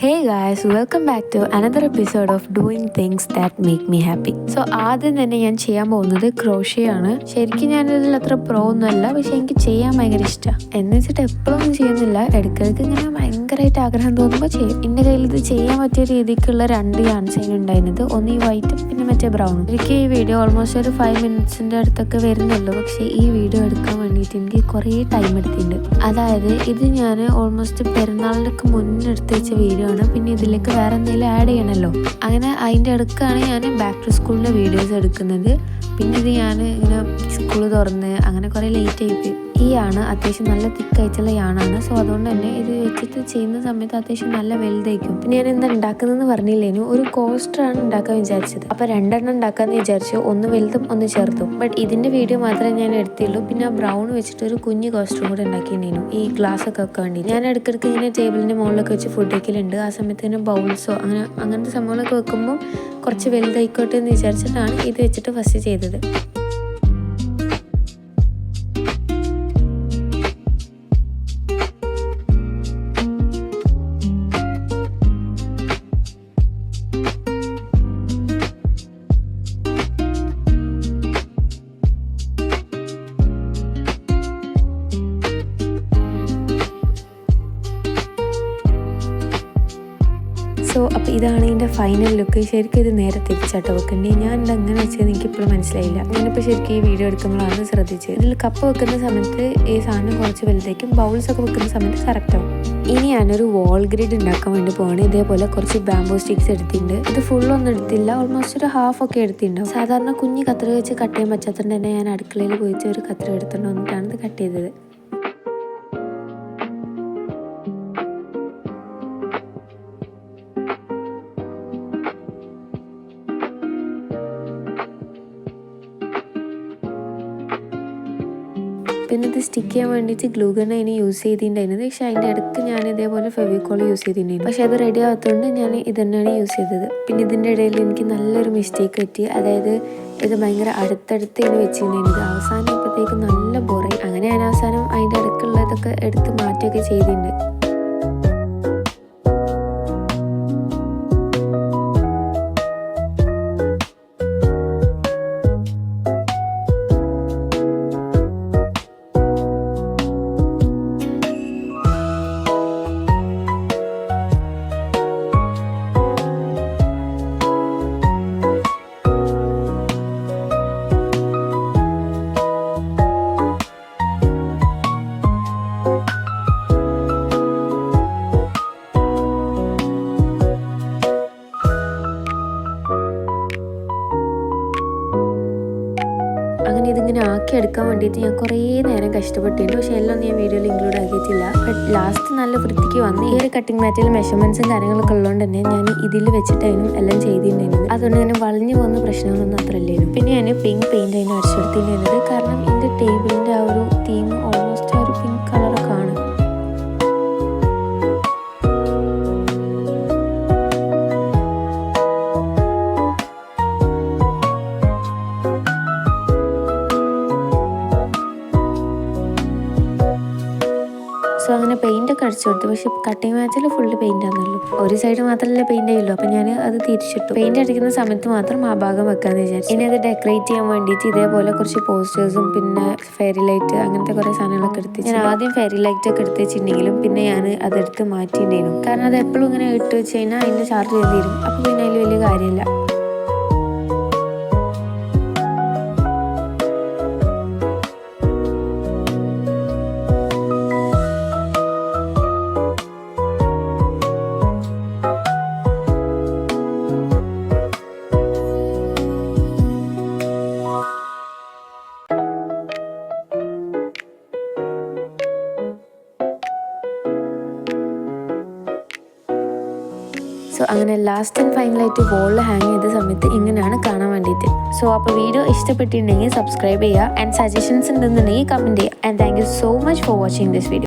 Hey guys, welcome back to another episode of Doing Things That Make Me Happy. So ആദ്യം തന്നെ ഞാൻ ചെയ്യാൻ പോകുന്നത് ക്രോഷ്യ ആണ്. ശരിക്കും ഞാനിതിൽ അത്ര പ്രോ ഒന്നുമല്ല, പക്ഷെ എനിക്ക് ചെയ്യാൻ ഭയങ്കര ഇഷ്ടമാണ്. എന്ന് വെച്ചിട്ട് എപ്പോഴൊന്നും ചെയ്യുന്നില്ല, ഇടയ്ക്കിടയ്ക്ക് ഇങ്ങനെ ഭയങ്കരമായിട്ട് ആഗ്രഹം തോന്നുമ്പോൾ ചെയ്യും. എൻ്റെ കയ്യിൽ ഇത് ചെയ്യാൻ പറ്റിയ രീതിക്കുള്ള 2 യാൺ ചെയിൻ ഉണ്ടായിരുന്നത്, ഒന്ന് ഈ വൈറ്റും പിന്നെ മറ്റേ ബ്രൗണും. എനിക്ക് ഈ വീഡിയോ ഓൾമോസ്റ്റ് ഒരു 5 മിനിറ്റ്സിൻ്റെ അടുത്തൊക്കെ വരുന്നുള്ളൂ, പക്ഷേ ഈ വീഡിയോ എടുക്കാൻ വേണ്ടിയിട്ട് എനിക്ക് കുറേ ടൈം എടുത്തിട്ടുണ്ട്. അതായത് ഇത് ഞാൻ ഓൾമോസ്റ്റ് പെരുന്നാളിൻ്റെ മുന്നേ എടുത്ത് വെച്ച വീഡിയോ ആണ്. പിന്നെ ഇതിലേക്ക് വേറെ എന്തെങ്കിലും ആഡ് ചെയ്യണമല്ലോ, അങ്ങനെ അതിൻ്റെ അടുക്കാണ് ഞാൻ ബാക്ക് ടു സ്കൂളിൻ്റെ വീഡിയോസ് എടുക്കുന്നത്. പിന്നെ ഇത് ഞാൻ ഇങ്ങനെ സ്കൂൾ തുറന്ന് അങ്ങനെ കുറേ ലേറ്റ് ആയിപ്പോയി. ഈ യാണ് അത്യാവശ്യം നല്ല തിക്കായിട്ടുള്ള യാണാണ്. സോ അതുകൊണ്ട് തന്നെ ഇത് വെച്ചിട്ട് ചെയ്യുന്ന സമയത്ത് അത്യാവശ്യം നല്ല വലുതായിരിക്കും. പിന്നെ ഞാൻ എന്താ ഉണ്ടാക്കുന്നതെന്ന് പറഞ്ഞില്ലേനു, ഒരു കോസ്റ്ററാണ് ഉണ്ടാക്കാൻ വിചാരിച്ചത്. അപ്പോൾ 2 ഉണ്ടാക്കാമെന്ന് വിചാരിച്ചു, ഒന്ന് വലുതും ഒന്ന് ചെറുതും. ബട്ട് ഇതിൻ്റെ വീഡിയോ മാത്രമേ ഞാൻ എടുത്തുള്ളൂ. പിന്നെ ആ ബ്രൗൺ വെച്ചിട്ട് ഒരു കുഞ്ഞ് കോസ്റ്ററും കൂടെ ഉണ്ടാക്കിയിട്ടുണ്ടായിരുന്നു, ഈ ഗ്ലാസ് ഒക്കെ വെക്കാൻ വേണ്ടി. ഞാൻ ഇടയ്ക്കിടയ്ക്ക് ഇങ്ങനെ ടേബിളിൻ്റെ മുകളിലൊക്കെ വെച്ച് ഫുഡ് വയ്ക്കലുണ്ട്. ആ സമയത്ത് തന്നെ ബൗൾസോ അങ്ങനത്തെ സംഭവങ്ങളൊക്കെ വെക്കുമ്പോൾ കുറച്ച് വലുതായിക്കോട്ടെ എന്ന് വിചാരിച്ചിട്ടാണ് ഇത് വെച്ചിട്ട് ഫസ്റ്റ് ചെയ്തത്. സോ അപ്പോൾ ഇതാണ് ഇതിൻ്റെ ഫൈനൽ ലുക്ക്. ശരിക്കും ഇത് നേരെ തിരിച്ചാട്ടോ വെക്കണ്ടേ. ഞാൻ ഇതെങ്ങനെ വെച്ചതെന്ന് എനിക്കിപ്പോഴും മനസ്സിലായില്ല. ഞാനിപ്പോൾ ശരിക്കും ഈ വീഡിയോ എടുക്കുമ്പോഴാണ് ശ്രദ്ധിച്ചത്. ഇതിൽ കപ്പ് വെക്കുന്ന സമയത്ത് ഈ സാധനം കുറച്ച് വലുതായിരിക്കും, ബൗൾസൊക്കെ വെക്കുന്ന സമയത്ത് കറക്റ്റാവും. ഇനി ഞാനൊരു വാൾ ഗ്രിഡ് ഉണ്ടാക്കാൻ വേണ്ടി പോവാണ്. ഇതേപോലെ കുറച്ച് ബാംബൂ സ്റ്റിക്സ് എടുത്തിട്ടുണ്ട്. ഇത് ഫുള്ളൊന്നും എടുത്തില്ല, ഓൾമോസ്റ്റ് ഒരു ഹാഫ് ഒക്കെ എടുത്തിട്ടുണ്ടാവും. സാധാരണ കുഞ്ഞ് കത്രിക വെച്ച് കട്ട് ചെയ്യാൻ പറ്റാത്തതുകൊണ്ട് തന്നെ ഞാൻ അടുക്കളയിൽ പോയിട്ട് ഒരു കത്രിക എടുത്തുകൊണ്ട് വന്നിട്ടാണ് ഇത് കട്ട് ചെയ്തത്. പിന്നെ ഇത് സ്റ്റിക്ക് ചെയ്യാൻ വേണ്ടിയിട്ട് ഗ്ലൂ ഗൺ അതിന് യൂസ് ചെയ്തിട്ടുണ്ടായിരുന്നത്. പക്ഷെ അതിൻ്റെ ഇടയ്ക്ക് ഞാൻ ഇതേപോലെ ഫെവിക്കോൾ യൂസ് ചെയ്തിട്ടുണ്ടായിരുന്നു. പക്ഷെ അത് റെഡി ആകാത്തതുകൊണ്ട് ഞാൻ ഇത് തന്നെയാണ് യൂസ് ചെയ്തത്. പിന്നെ ഇതിൻ്റെ ഇടയിൽ എനിക്ക് നല്ലൊരു മിസ്റ്റേക്ക് പറ്റി. അതായത് ഇത് ഭയങ്കര അടുത്തടുത്ത് ഇതിന് വെച്ചിട്ടുണ്ടായിരുന്നത്. അവസാനം ഇപ്പോഴത്തേക്ക് നല്ല ബോറായി. അങ്ങനെ ഞാൻ അവസാനം അതിൻ്റെ ഇടയ്ക്കുള്ളതൊക്കെ എടുത്ത് മാറ്റുകയൊക്കെ ചെയ്തിട്ടുണ്ട്. അങ്ങനെ ഇതിങ്ങനെ ആക്കിയെടുക്കാൻ വേണ്ടിയിട്ട് ഞാൻ കുറേ നേരം കഷ്ടപ്പെട്ടിട്ടുണ്ട്. പക്ഷേ എല്ലാം ഞാൻ വീഡിയോയിൽ ഇൻക്ലൂഡ് ആക്കിയിട്ടില്ല. ബട്ട് ലാസ്റ്റ് നല്ല വൃത്തിക്ക് വന്ന് ഈ ഒരു കട്ടിങ് മാറ്റിൽ മെഷർമെൻറ്റ്സും കാര്യങ്ങളൊക്കെ ഉള്ളതുകൊണ്ട് തന്നെ ഞാൻ ഇതിൽ വെച്ചിട്ടായിരുന്നു എല്ലാം ചെയ്തിട്ടുണ്ടായിരുന്നത്. അതുകൊണ്ട് തന്നെ വളഞ്ഞു പോകുന്ന പ്രശ്നങ്ങളൊന്നും അത്ര ഇല്ലായിരുന്നു. പിന്നെ ഞാൻ പിങ്ക് പെയിൻറ്റ് അതിന് അടിച്ചെടുത്തിട്ടുണ്ടായിരുന്നത്. കാരണം എൻ്റെ ടേബിളിൻ്റെ ആ ഒരു തീം ഓൾമോസ്റ്റ് ആ ഒരു പിങ്ക് കളറൊക്കെ ആണ്. സോ അങ്ങനെ പെയിൻ്റൊക്കെ അടിച്ചു കൊടുത്തു. പക്ഷെ കട്ടിങ് മാച്ചിൽ ഫുള്ള് പെയിൻ്റ് ആണല്ലോ, ഒരു സൈഡ് മാത്രമല്ല പെയിൻ്റ് ആയുള്ളൂ. അപ്പം ഞാൻ അത് തിരിച്ചിട്ടു. പെയിൻ്റ് അടിക്കുന്ന സമയത്ത് മാത്രം ആ ഭാഗം വെക്കാമെന്ന് വിചാരിച്ചു. ഇനി അത് ഡെക്കറേറ്റ് ചെയ്യാൻ വേണ്ടിയിട്ട് ഇതേപോലെ കുറച്ച് പോസ്റ്റേഴ്സും പിന്നെ ഫെയറി ലൈറ്റ് അങ്ങനത്തെ കുറേ സാധനങ്ങളൊക്കെ എടുത്ത് ഞാൻ ആദ്യം ഫെയറി ലൈറ്റ് ഒക്കെ എടുത്ത് വെച്ചിട്ടുണ്ടെങ്കിലും പിന്നെ ഞാൻ അതെടുത്ത് മാറ്റിയിട്ടുണ്ടായിരുന്നു. കാരണം അത് എപ്പോഴും ഇങ്ങനെ ഇട്ട് വെച്ച് കഴിഞ്ഞാൽ അതിൻ്റെ ചാർജ് ചെയ്ത് തരും. അപ്പോൾ പിന്നെ അതിൽ വലിയ കാര്യമില്ല. സോ അങ്ങനെ ലാസ്റ്റ് ആൻഡ് ഫൈനലായിട്ട് വോളിൽ ഹാങ് ചെയ്ത സമയത്ത് ഇങ്ങനെയാണ് കാണാൻ വേണ്ടിയിട്ട്. സോ അപ്പോൾ വീഡിയോ ഇഷ്ടപ്പെട്ടിട്ടുണ്ടെങ്കിൽ സബ്സ്ക്രൈബ് ചെയ്യുക. ആൻഡ് സജഷൻസ് ഉണ്ടെന്നുണ്ടെങ്കിൽ കമൻറ്റ് ചെയ്യുക. And thank you so much for watching this video.